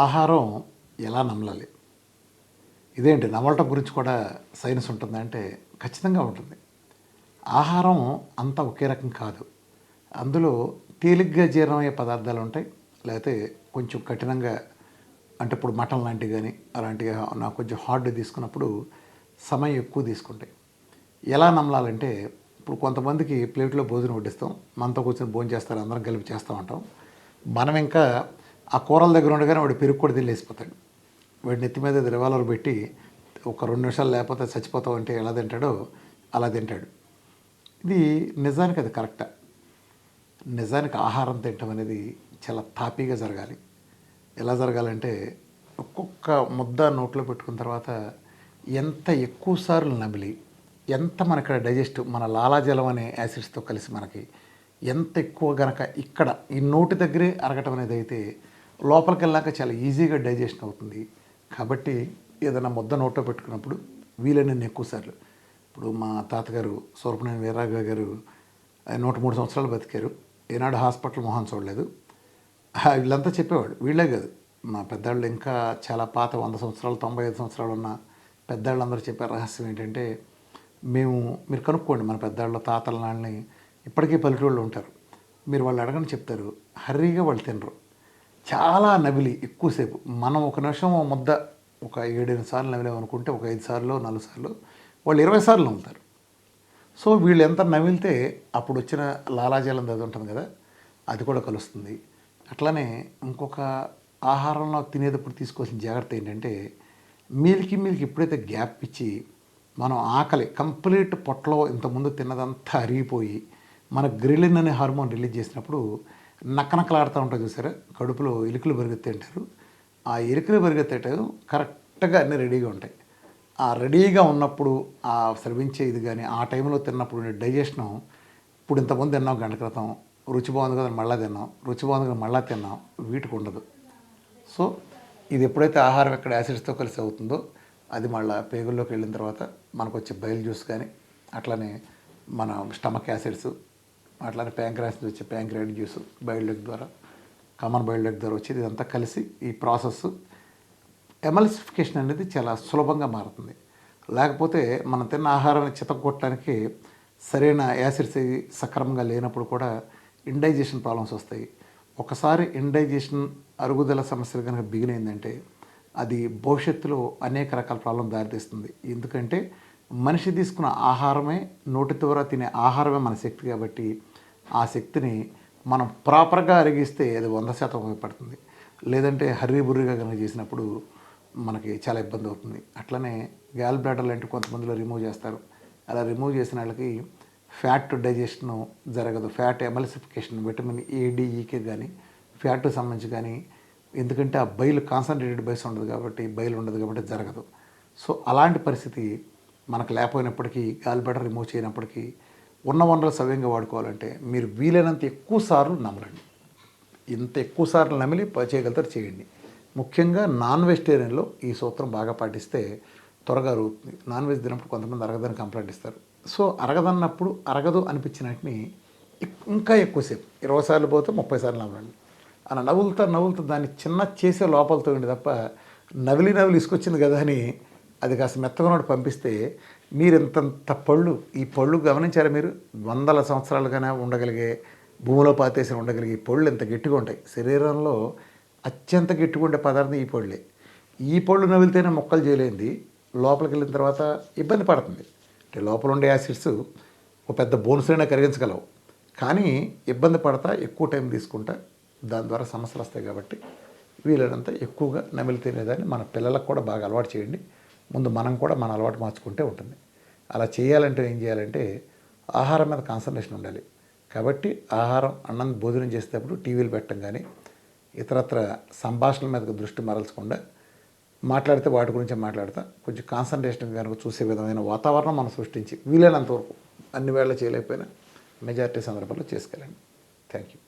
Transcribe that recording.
ఆహారం ఎలా నమలాలి? ఇదేంటి నమలటం గురించి కూడా సైన్స్ ఉంటుందంటే ఖచ్చితంగా ఉంటుంది. ఆహారం అంతా ఒకే రకం కాదు. అందులో తేలిగ్గా జీర్ణమయ్యే పదార్థాలు ఉంటాయి. లేకపోతే కొంచెం కఠినంగా అంటే ఇప్పుడు మటన్ లాంటివి కానీ అలాంటివి నాకు కొంచెం హార్డ్ తీసుకున్నప్పుడు సమయం ఎక్కువ తీసుకుంటాయి. ఎలా నమలాలంటే ఇప్పుడు కొంతమందికి ప్లేట్లో భోజనం వడ్డిస్తాం. మనతో కూర్చొని భోజనం చేస్తారు, అందరం కలిపి చేస్తూ ఉంటాం. మనం ఇంకా ఆ కూరల దగ్గర ఉండగానే వాడు పెరుగు కూడా తినేసిపోతాడు. వాడి నెత్తి మీద రివాల్వర్ పెట్టి ఒక 2 నిమిషాలు లేకపోతే చచ్చిపోతావు అంటే ఎలా తింటాడో అలా తింటాడు. ఇది నిజానికి అది కరెక్టా? నిజానికి ఆహారం తినటం అనేది చాలా తాపీగా జరగాలి. ఎలా జరగాలంటే ఒక్కొక్క ముద్ద నోట్లో పెట్టుకున్న తర్వాత ఎంత ఎక్కువ సార్లు నమిలి ఎంత మనకి డైజెస్ట్ మన లాలాజలం అనే యాసిడ్స్తో కలిసి మనకి ఎంత ఎక్కువ గనక ఇక్కడ ఈ నోటి దగ్గరే అరగటం అనేది అయితే లోపలికి వెళ్ళాక చాలా ఈజీగా డైజెషన్ అవుతుంది. కాబట్టి ఏదైనా ముద్ద నోట్లో పెట్టుకున్నప్పుడు వీలైనన్ని ఎక్కువ సార్లు ఇప్పుడు మా తాతగారు సూరపనేని వీర్రాఘవ గారు 103 సంవత్సరాలు బతికారు. ఏనాడు హాస్పిటల్ మొహం చూడలేదు. వీళ్ళంతా చెప్పేవాడు, వీళ్ళే కాదు మా పెద్దాళ్ళు ఇంకా చాలా పాత 100 సంవత్సరాలు 95 సంవత్సరాలు ఉన్న పెద్దాళ్ళందరూ చెప్పే రహస్యం ఏంటంటే మీరు కనుక్కోండి మన పెద్దాళ్ళ తాతల నాళ్ళని ఇప్పటికీ పల్లెటూళ్ళు ఉంటారు. మీరు వాళ్ళు అడగని చెప్తారు, హర్రీగా వాళ్ళు తినరు. చాలా నవిలి ఎక్కువసేపు మనం ఒక నిమిషం ముద్ద ఒక 7-8 సార్లు నవిలేమనుకుంటే ఒక 5 సార్లు 4 సార్లు వాళ్ళు 20 సార్లు నవ్వుతారు. సో వీళ్ళు ఎంత నవిలితే అప్పుడు వచ్చిన లాలాజలం అది ఉంటుంది కదా, అది కూడా కలుస్తుంది. అట్లానే ఇంకొక ఆహారంలో తినేటప్పుడు తీసుకోవాల్సిన జాగ్రత్త ఏంటంటే మీల్కి ఎప్పుడైతే గ్యాప్ ఇచ్చి మనం ఆకలి కంప్లీట్ పొట్టలో ఇంతకుముందు తిన్నదంతా అరిగిపోయి మన గ్రిలిన్ అనే హార్మోన్ రిలీజ్ చేసినప్పుడు నక్కనక్కలాడుతూ ఉంటుంది చూసారా, కడుపులో ఎలుకలు పెరిగితే అంటారు. ఆ ఎలుకలు పెరిగితే కరెక్ట్గా అన్నీ రెడీగా ఉంటాయి. ఆ రెడీగా ఉన్నప్పుడు ఆ స్రవించే ఇది కానీ ఆ టైంలో తిన్నప్పుడు డైజెషను ఇప్పుడు ఇంతకుముందు తిన్నాం గంట క్రితం, రుచి బాగుంది కదా మళ్ళీ తిన్నాం, రుచి బాగుంది కదా మళ్ళీ తిన్నాం, వీటికి ఉండదు. సో ఇది ఎప్పుడైతే ఆహారం ఎక్కడ యాసిడ్స్తో కలిసి అవుతుందో అది మళ్ళీ పేగుల్లోకి వెళ్ళిన తర్వాత మనకు వచ్చే బైల్ జ్యూస్ కానీ అట్లానే మన స్టమక్ యాసిడ్స్ అట్లానే ప్యాంక్రాస్ నుంచి వచ్చే ప్యాంక్రియాట్ జ్యూస్ బైల్ డక్ట్ ద్వారా కామన్ బైల్ డక్ట్ ద్వారా వచ్చేది ఇదంతా కలిసి ఈ ప్రాసెస్ ఎమల్సిఫికేషన్ అనేది చాలా సులభంగా మారుతుంది. లేకపోతే మనం తిన్న ఆహారాన్ని చితగొట్టడానికి సరైన యాసిడ్స్ సక్రమంగా లేనప్పుడు కూడా ఇండైజెషన్ ప్రాబ్లమ్స్ వస్తాయి. ఒకసారి ఇండైజెషన్ అరుగుదల సమస్యలు కనుక బిగినైందంటే అది భవిష్యత్తులో అనేక రకాల ప్రాబ్లం దారితీస్తుంది. ఎందుకంటే మనిషి తీసుకున్న ఆహారమే నోటి ద్వారా తినే ఆహారమే మన శక్తి కాబట్టి ఆ శక్తిని మనం ప్రాపర్గా అరిగిస్తే అది 100% ఉపయోగపడుతుంది. లేదంటే హర్రీబుర్రీగా కనుక చేసినప్పుడు మనకి చాలా ఇబ్బంది అవుతుంది. అట్లనే గ్యాల్ బ్లాడర్ లాంటి కొంతమందిలో రిమూవ్ చేస్తారు. అలా రిమూవ్ చేసిన వాళ్ళకి ఫ్యాట్ డైజెషన్ జరగదు. ఫ్యాట్ ఎమల్సిఫికేషన్ విటమిన్ ఏడిఈకే కానీ ఫ్యాట్ సంబంధించి కానీ ఎందుకంటే ఆ బైల్ కాన్సన్ట్రేటెడ్ బైస్ ఉండదు కాబట్టి బైల్ ఉండదు కాబట్టి జరగదు. సో అలాంటి పరిస్థితి మనకు లేకపోయినప్పటికీ గాల్ బ్లాడర్ రిమూవ్ చేయనప్పటికీ ఉన్న వనరులు సవ్యంగా వాడుకోవాలంటే మీరు వీలైనంత ఎక్కువ సార్లు నమలండి. ఇంత ఎక్కువ సార్లు నమిలి చేయగలుగుతారు చేయండి. ముఖ్యంగా నాన్ వెజిటేరియన్లో ఈ సూత్రం బాగా పాటిస్తే త్వరగా అరుగుతుంది. నాన్ వెజ్ తిన్నప్పుడు కొంతమంది అరగదని కంప్లైంట్ ఇస్తారు. సో అరగదన్నప్పుడు అరగదు అనిపించినట్టుని ఇంకా ఎక్కువసేపు 20 సార్లు పోతే 30 సార్లు నమలండి. అలా నవ్వులుతా దాన్ని చిన్న చేసే లోపలతో ఉండి తప్ప నవిలి ఇసుకొచ్చింది కదా అని అది కాస్త మెత్తగా పంపిస్తే మీరు ఇంతంత ఈ పళ్ళు గమనించారా మీరు? 100 సంవత్సరాలుగానే ఉండగలిగే భూమిలో పాతేసి ఉండగలిగే పళ్ళు ఎంత గట్టిగా ఉంటాయి. శరీరంలో అత్యంత గట్టిగా ఉండే పదార్థం ఈ పళ్ళే. ఈ పళ్ళు నవిలితేనే మొక్కలు చేయలేంది లోపలికి వెళ్ళిన తర్వాత ఇబ్బంది పడుతుంది. అంటే లోపల ఉండే యాసిడ్స్ ఒక పెద్ద బోన్స్ అయినా కరిగించగలవు, కానీ ఇబ్బంది పడతా ఎక్కువ టైం తీసుకుంటా దాని ద్వారా సమస్యలు వస్తాయి. కాబట్టి వీలైనంత ఎక్కువగా నమిలి తినేదాన్ని మన పిల్లలకు కూడా బాగా అలవాటు చేయండి. ముందు మనం కూడా మన అలవాటు మార్చుకుంటే ఉంటుంది. అలా చేయాలంటే ఏం చేయాలంటే ఆహారం మీద కాన్సన్ట్రేషన్ ఉండాలి. కాబట్టి ఆహారం అన్నం భోజనం చేసేటప్పుడు టీవీలు పెట్టడం కానీ ఇతరత్ర సంభాషణల మీద దృష్టి మరల్చకుండా మాట్లాడితే వాటి గురించి మాట్లాడతా కొంచెం కాన్సన్ట్రేషన్ కనుక చూసే విధమైన వాతావరణం మనం సృష్టించి వీలైనంత వరకు అన్ని వేళ చేయలేకపోయినా మెజారిటీ సందర్భాల్లో చేసుకెళ్ళండి. Thank you.